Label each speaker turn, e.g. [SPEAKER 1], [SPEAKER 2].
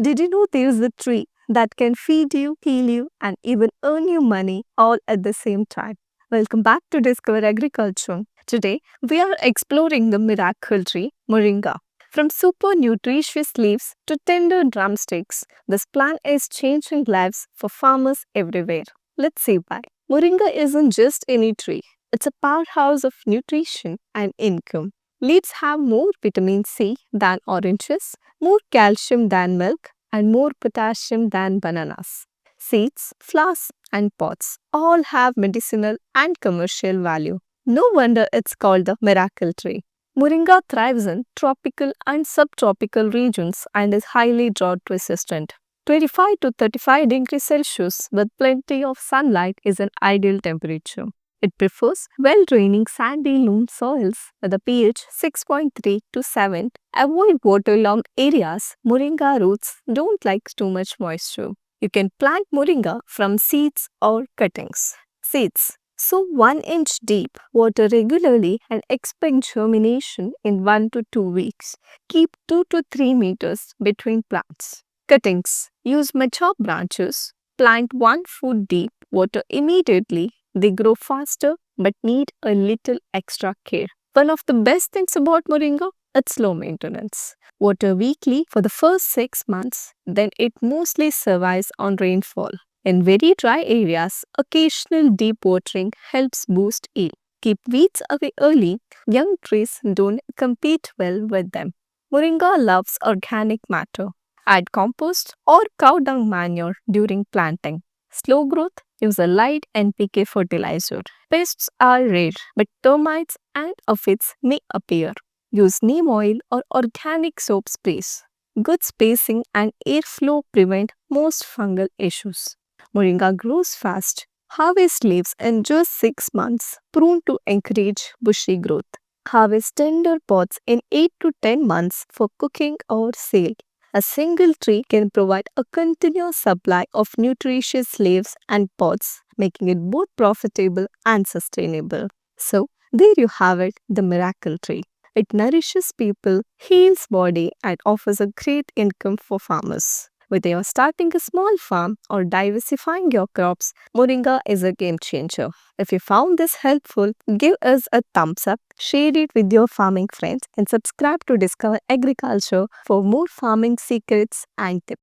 [SPEAKER 1] Did you know there's a tree that can feed you, heal you, and even earn you money all at the same time? Welcome back to Discover Agriculture. Today, we are exploring the miracle tree, Moringa. From super nutritious leaves to tender drumsticks, this plant is changing lives for farmers everywhere. Let's see why. Moringa isn't just any tree, it's a powerhouse of nutrition and income. Leaves have more vitamin C than oranges, more calcium than milk, and more potassium than bananas. Seeds, flowers, and pods all have medicinal and commercial value. No wonder it's called the miracle tree. Moringa thrives in tropical and subtropical regions and is highly drought resistant. 25 to 35 degrees Celsius with plenty of sunlight is an ideal temperature. It prefers well-draining sandy loam soils with a pH 6.3 to 7. Avoid waterlogged areas. Moringa roots don't like too much moisture. You can plant moringa from seeds or cuttings. Seeds. Sow 1 inch deep, water regularly and expect germination in 1 to 2 weeks. Keep 2 to 3 meters between plants. Cuttings. Use mature branches. Plant 1 foot deep, water immediately. They grow faster but need a little extra care. One of the best things about moringa, it's low maintenance. Water weekly for the first 6 months, then it mostly survives on rainfall. In very dry areas, occasional deep watering helps boost yield. Keep weeds away early. Young trees don't compete well with them. Moringa loves organic matter. Add compost or cow dung manure during planting. Slow growth, use a light NPK fertilizer. Pests are rare, but termites and aphids may appear. Use neem oil or organic soap sprays. Good spacing and airflow prevent most fungal issues. Moringa grows fast. Harvest leaves in just 6 months, prune to encourage bushy growth. Harvest tender pods in 8 to 10 months for cooking or sale. A single tree can provide a continuous supply of nutritious leaves and pods, making it both profitable and sustainable. So, there you have it, the miracle tree. It nourishes people, heals body, and offers a great income for farmers. Whether you're starting a small farm or diversifying your crops, Moringa is a game changer. If you found this helpful, give us a thumbs up, share it with your farming friends, and subscribe to Discover Agriculture for more farming secrets and tips.